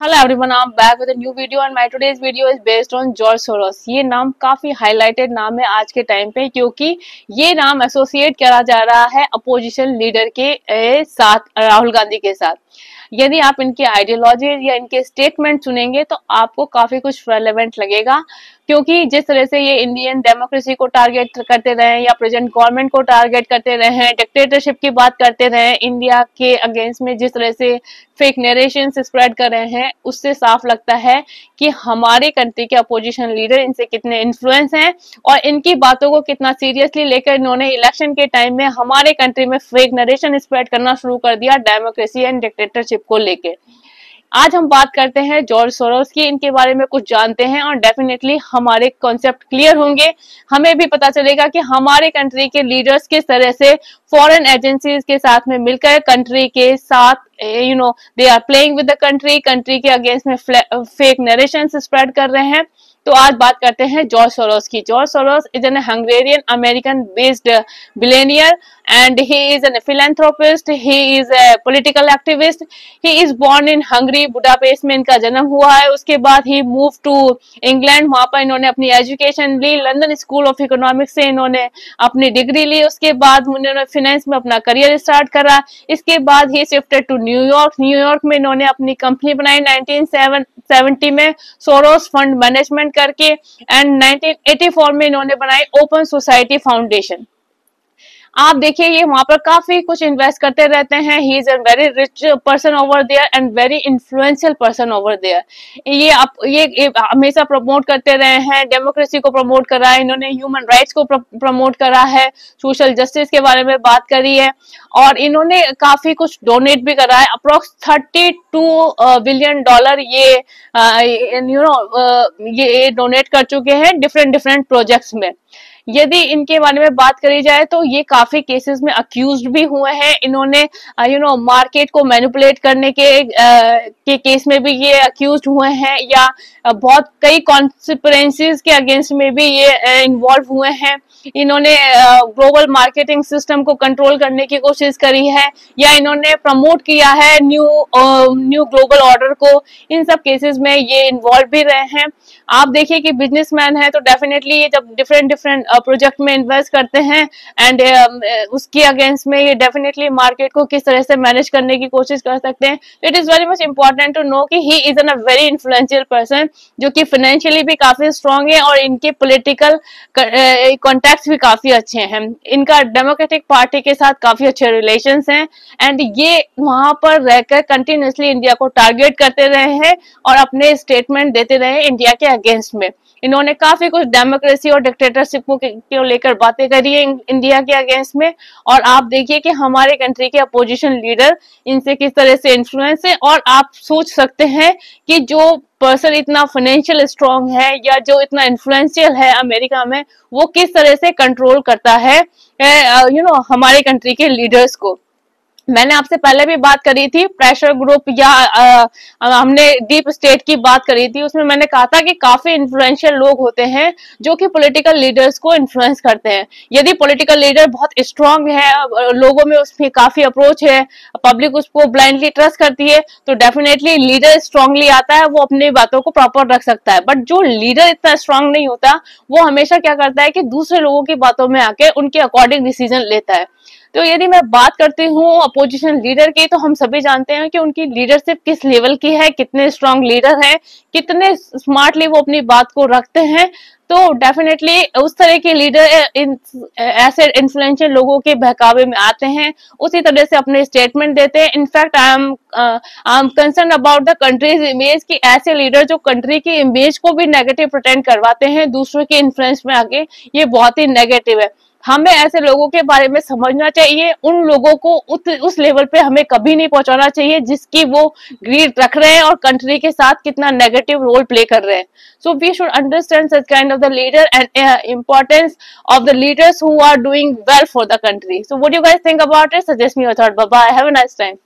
Hello everyone, I am back with a new video and my today's video is based on George Soros. ये नाम काफी highlighted नाम है आज के टाइम पे, क्योंकि ये नाम एसोसिएट करा जा रहा है अपोजिशन लीडर के साथ, राहुल गांधी के साथ। यदि आप इनके आइडियोलॉजी या इनके स्टेटमेंट सुनेंगे तो आपको काफी कुछ रेलेवेंट लगेगा, क्योंकि जिस तरह से ये इंडियन डेमोक्रेसी को टारगेट करते रहे या प्रेजेंट गवर्नमेंट को टारगेट करते रहे हैं, डिक्टेटरशिप की बात करते रहे, इंडिया के अगेंस्ट में जिस तरह से फेक नरेशन स्प्रेड कर रहे हैं, उससे साफ लगता है कि हमारे कंट्री के अपोजिशन लीडर इनसे कितने इन्फ्लुएंस हैं और इनकी बातों को कितना सीरियसली लेकर इन्होंने इलेक्शन के टाइम में हमारे कंट्री में फेक नरेशन स्प्रेड करना शुरू कर दिया डेमोक्रेसी एंड डिक्टेटरशिप को लेकर। आज हम बात करते हैं जॉर्ज सोरोस की, इनके बारे में कुछ जानते हैं और डेफिनेटली हमारे कॉन्सेप्ट क्लियर होंगे। हमें भी पता चलेगा कि हमारे कंट्री के लीडर्स किस तरह से फॉरेन एजेंसीज के साथ में मिलकर कंट्री के साथ they are playing with the country के अगेंस्ट में फेक नरेशन स्प्रेड कर रहे हैं। तो आज बात करते हैं जॉर्ज सोरोस की। George Soros is an Hungarian American based billionaire and he is a philanthropist, he is a political activist, he is born in Hungary, Budapest में इनका जन्म हुआ है। उसके बाद ही मूव टू इंग्लैंड, वहां पर इन्होंने अपनी एजुकेशन ली। लंदन स्कूल ऑफ इकोनॉमिक्स से इन्होंने अपनी डिग्री ली। उसके बाद उन्होंने फाइनेंस में अपना करियर स्टार्ट करा। इसके बाद ही शिफ्टेड टू न्यूयॉर्क में इन्होंने अपनी कंपनी बनाई 1970 में सोरोस फंड मैनेजमेंट करके, एंड 1984 में इन्होंने बनाई ओपन सोसाइटी फाउंडेशन। आप देखिए ये वहां पर काफी कुछ इन्वेस्ट करते रहते हैं। He is a very rich person over there and very influential person over there. ये हमेशा प्रमोट करते रहे हैं, डेमोक्रेसी को प्रमोट करा है इन्होंने, ह्यूमन राइट्स को प्रमोट करा है, सोशल जस्टिस के बारे में बात करी है, और इन्होंने काफी कुछ डोनेट भी करा है। अप्रोक्स $32 बिलियन ये डोनेट कर चुके हैं डिफरेंट प्रोजेक्ट्स में। यदि इनके बारे में बात करी जाए तो ये काफी केसेस में अक्यूज्ड भी हुए हैं। इन्होंने मार्केट को मैनिपुलेट करने के केस में भी ये अक्यूज्ड हुए हैं, या बहुत कई कॉन्स्पिरेसीज के अगेंस्ट में भी ये इन्वॉल्व हुए हैं। इन्होंने ग्लोबल मार्केटिंग सिस्टम को कंट्रोल करने की कोशिश करी है, या इन्होंने प्रमोट किया है न्यू ग्लोबल ऑर्डर को। इन सब केसेस में ये इन्वॉल्व भी रहे हैं। आप देखिए कि बिजनेसमैन है तो डेफिनेटली ये जब डिफरेंट प्रोजेक्ट में इन्वेस्ट करते हैं एंड उसके अगेंस्ट में ये डेफिनेटली मार्केट को किस तरह से मैनेज करने की कोशिश कर सकते हैं। It is very much important to know कि he is an a very influential person, जो कि फाइनेंशियली भी काफी स्ट्रांग है और इनके पॉलिटिकल कॉन्टैक्ट्स भी काफी अच्छे हैं। इनका डेमोक्रेटिक पार्टी के साथ काफी अच्छे रिलेशंस हैं, एंड ये वहां पर रहकर कंटिन्यूसली इंडिया को टारगेट करते रहे हैं और अपने स्टेटमेंट देते रहे इंडिया के अगेंस्ट में। इन्होंने काफी कुछ डेमोक्रेसी और डिक्टेटरशिप को लेकर बातें करी है इंडिया के अगेंस्ट में, और आप देखिए कि हमारे कंट्री के अपोजिशन लीडर इनसे किस तरह से इन्फ्लुएंस है। और आप सोच सकते हैं कि जो पर्सन इतना फाइनेंशियल स्ट्रांग है या जो इतना इन्फ्लुएंशियल है अमेरिका में, वो किस तरह से कंट्रोल करता है हमारे कंट्री के लीडर्स को। मैंने आपसे पहले भी बात करी थी प्रेशर ग्रुप या हमने डीप स्टेट की बात करी थी। उसमें मैंने कहा था कि काफी इन्फ्लुएंशियल लोग होते हैं जो कि पॉलिटिकल लीडर्स को इन्फ्लुएंस करते हैं। यदि पॉलिटिकल लीडर बहुत स्ट्रांग है, लोगों में उसमें काफी अप्रोच है, पब्लिक उसको ब्लाइंडली ट्रस्ट करती है, तो डेफिनेटली लीडर स्ट्रांगली आता है, वो अपनी बातों को प्रॉपर रख सकता है। बट जो लीडर इतना स्ट्रांग नहीं होता, वो हमेशा क्या करता है कि दूसरे लोगों की बातों में आके उनके अकॉर्डिंग डिसीजन लेता है। तो यदि मैं बात करती हूँ अपोजिशन लीडर की, तो हम सभी जानते हैं कि उनकी लीडरशिप किस लेवल की है, कितने स्ट्रांग लीडर हैं, कितने स्मार्टली वो अपनी बात को रखते हैं। तो डेफिनेटली उस तरह के लीडर ऐसे इन्फ्लुएंशियल लोगों के बहकावे में आते हैं, उसी तरह से अपने स्टेटमेंट देते हैं। In fact I am concern about the countries image, कि ऐसे लीडर जो कंट्री की इमेज को भी नेगेटिव प्रेटेंड करवाते हैं दूसरों के इन्फ्लुएंस में आके, ये बहुत ही नेगेटिव है। हमें ऐसे लोगों के बारे में समझना चाहिए। उन लोगों को उस लेवल पे हमें कभी नहीं पहुंचाना चाहिए जिसकी वो ग्रीड रख रहे हैं और कंट्री के साथ कितना नेगेटिव रोल प्ले कर रहे हैं। So we should understand such kind of the leader and importance of the leaders who are doing well for the country. So what do you guys think about it? Suggest me your thought. Bye bye, have a nice time.